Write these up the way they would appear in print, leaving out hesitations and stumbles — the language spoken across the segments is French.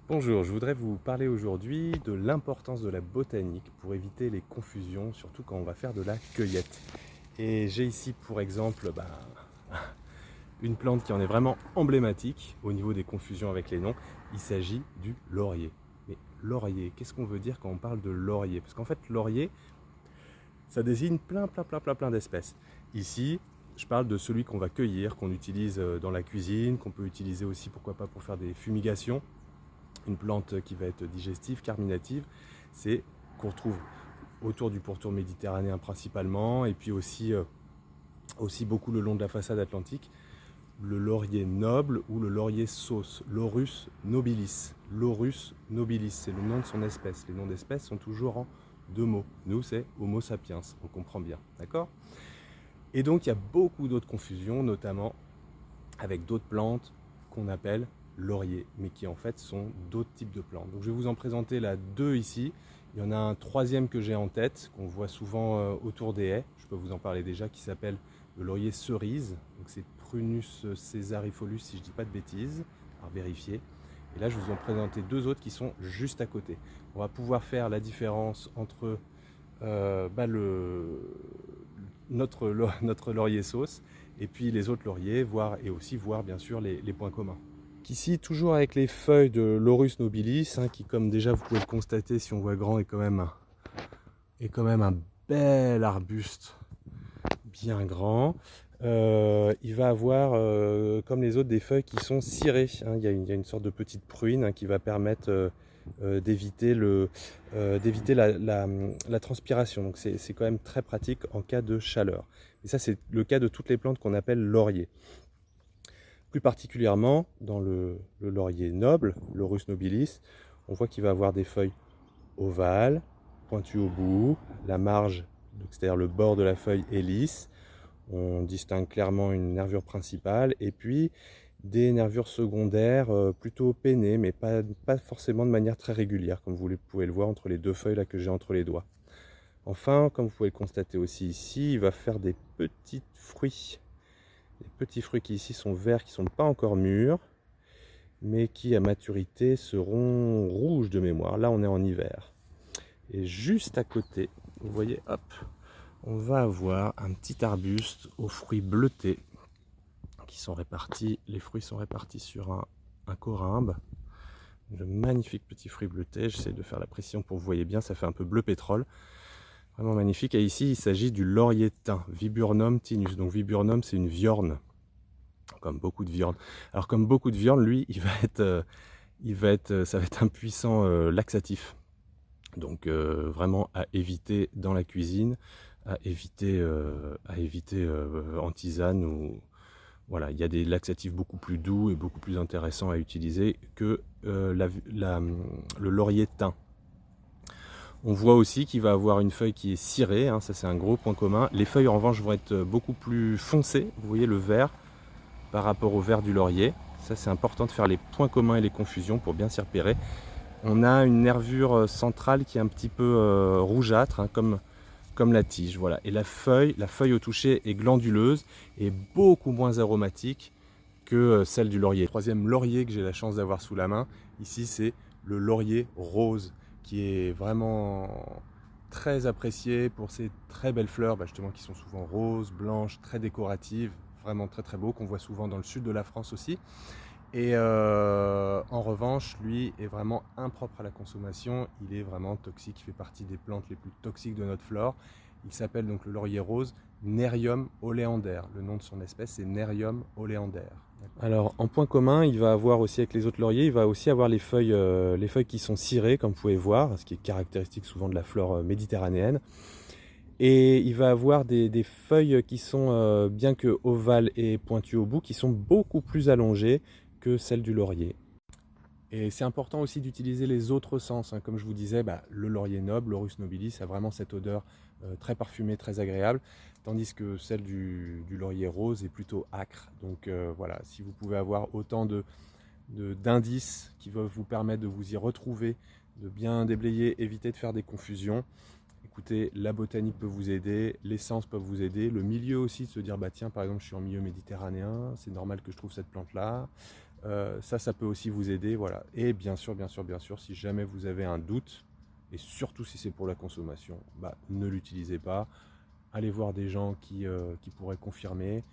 Bonjour, je voudrais vous parler aujourd'hui de l'importance de la botanique pour éviter les confusions, surtout quand on va faire de la cueillette. Et j'ai ici pour exemple une plante qui en est vraiment emblématique au niveau des confusions avec les noms. Il s'agit du laurier. Mais laurier, qu'est-ce qu'on veut dire quand on parle de laurier? Parce qu'en fait, laurier, ça désigne plein d'espèces. Ici, je parle de celui qu'on va cueillir, qu'on utilise dans la cuisine, qu'on peut utiliser aussi, pourquoi pas, pour faire des fumigations. Une plante qui va être digestive, carminative, c'est qu'on retrouve autour du pourtour méditerranéen principalement, et puis aussi beaucoup le long de la façade atlantique, le laurier noble ou le laurier sauce, Laurus nobilis. Laurus nobilis, c'est le nom de son espèce. Les noms d'espèces sont toujours en deux mots. Nous, c'est Homo sapiens, on comprend bien, d'accord? Et donc, il y a beaucoup d'autres confusions, notamment avec d'autres plantes qu'on appelle laurier, mais qui en fait sont d'autres types de plantes. Donc je vais vous en présenter là deux ici. Il y en a un troisième que j'ai en tête, qu'on voit souvent autour des haies, je peux vous en parler déjà, qui s'appelle le laurier cerise. Donc c'est Prunus caesarifolus si je ne dis pas de bêtises, à vérifier. Et là je vous en présenter deux autres qui sont juste à côté. On va pouvoir faire la différence entre notre laurier sauce et puis les autres lauriers, et aussi voir bien sûr les points communs. Ici, toujours avec les feuilles de Laurus nobilis, qui, comme déjà vous pouvez le constater si on voit grand, est quand même un bel arbuste bien grand. Il va avoir, comme les autres, des feuilles qui sont cirées. Il y a une sorte de petite pruine qui va permettre d'éviter la transpiration. Donc c'est quand même très pratique en cas de chaleur. Et ça, c'est le cas de toutes les plantes qu'on appelle laurier. Plus particulièrement dans le laurier noble, Laurus nobilis, on voit qu'il va avoir des feuilles ovales, pointues au bout, la marge, c'est-à-dire le bord de la feuille est lisse, on distingue clairement une nervure principale, et puis des nervures secondaires plutôt pennées, mais pas forcément de manière très régulière, comme vous pouvez le voir entre les deux feuilles là que j'ai entre les doigts. Enfin, comme vous pouvez le constater aussi ici, il va faire des petits fruits. Les petits fruits qui ici sont verts, qui ne sont pas encore mûrs, mais qui à maturité seront rouges de mémoire. Là on est en hiver. Et juste à côté, vous voyez, hop, on va avoir un petit arbuste aux fruits bleutés qui sont répartis. Les fruits sont répartis sur un corymbe. De magnifiques petits fruits bleutés. J'essaie de faire la pression pour que vous voyez bien, ça fait un peu bleu pétrole. Vraiment magnifique. Et ici, il s'agit du laurier thym, Viburnum tinus. Donc Viburnum, c'est une viorne, comme beaucoup de viornes. Alors comme beaucoup de viornes, lui, ça va être un puissant laxatif. Donc vraiment à éviter dans la cuisine, à éviter en tisane. Voilà, il y a des laxatifs beaucoup plus doux et beaucoup plus intéressants à utiliser que le laurier thym. On voit aussi qu'il va avoir une feuille qui est cirée, ça c'est un gros point commun. Les feuilles en revanche vont être beaucoup plus foncées, vous voyez le vert par rapport au vert du laurier. Ça c'est important de faire les points communs et les confusions pour bien s'y repérer. On a une nervure centrale qui est un petit peu rougeâtre, comme la tige. Voilà. Et la feuille au toucher est glanduleuse et beaucoup moins aromatique que celle du laurier. Le troisième laurier que j'ai la chance d'avoir sous la main, ici c'est le laurier rose, qui est vraiment très apprécié pour ses très belles fleurs, justement qui sont souvent roses, blanches, très décoratives, vraiment très beau, qu'on voit souvent dans le sud de la France aussi. Et en revanche, lui est vraiment impropre à la consommation, il est vraiment toxique, il fait partie des plantes les plus toxiques de notre flore. Il s'appelle donc le laurier rose, Nerium oleander. Le nom de son espèce c'est Nerium oleander. Alors en point commun, il va avoir aussi avec les autres lauriers, il va aussi avoir les feuilles qui sont cirées, comme vous pouvez voir, ce qui est caractéristique souvent de la flore méditerranéenne. Et il va avoir des feuilles qui sont, bien que ovales et pointues au bout, qui sont beaucoup plus allongées que celles du laurier. Et c'est important aussi d'utiliser les autres sens. Comme je vous disais, le laurier noble, Laurus nobilis, a vraiment cette odeur très parfumée, très agréable, tandis que celle du laurier rose est plutôt âcre. Donc voilà, si vous pouvez avoir autant d'indices qui peuvent vous permettre de vous y retrouver, de bien déblayer, éviter de faire des confusions, écoutez, la botanique peut vous aider, les sens peuvent vous aider, le milieu aussi, de se dire, tiens, par exemple, je suis en milieu méditerranéen, c'est normal que je trouve cette plante-là. Ça peut aussi vous aider, voilà. Et bien sûr, si jamais vous avez un doute, et surtout si c'est pour la consommation, bah, ne l'utilisez pas. Allez voir des gens qui pourraient confirmer,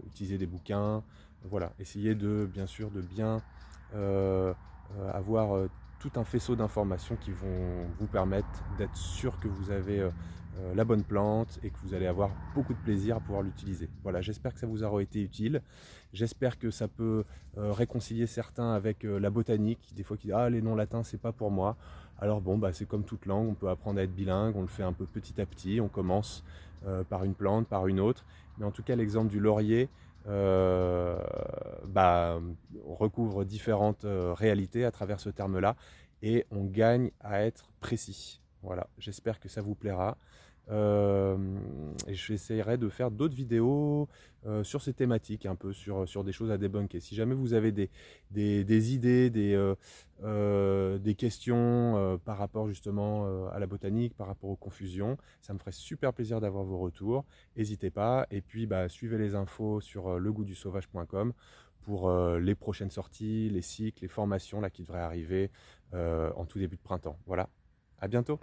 utiliser des bouquins, voilà. Essayez bien sûr, de bien avoir tout un faisceau d'informations qui vont vous permettre d'être sûr que vous avez la bonne plante et que vous allez avoir beaucoup de plaisir à pouvoir l'utiliser. Voilà, j'espère que ça vous aura été utile. J'espère que ça peut réconcilier certains avec la botanique, des fois qui disent ah, les noms latins c'est pas pour moi. Alors bon, bah, c'est comme toute langue, on peut apprendre à être bilingue, on le fait un peu petit à petit, on commence par une plante, par une autre. Mais en tout cas, l'exemple du laurier bah, recouvre différentes réalités à travers ce terme-là et on gagne à être précis. Voilà, j'espère que ça vous plaira. Euh, et j'essaierai de faire d'autres vidéos sur ces thématiques, un peu sur des choses à débunker. Si jamais vous avez des idées, des questions par rapport justement à la botanique, par rapport aux confusions, ça me ferait super plaisir d'avoir vos retours. N'hésitez pas. Et puis, bah, suivez les infos sur legoûtdusauvage.com pour les prochaines sorties, les cycles, les formations là, qui devraient arriver en tout début de printemps. Voilà, à bientôt.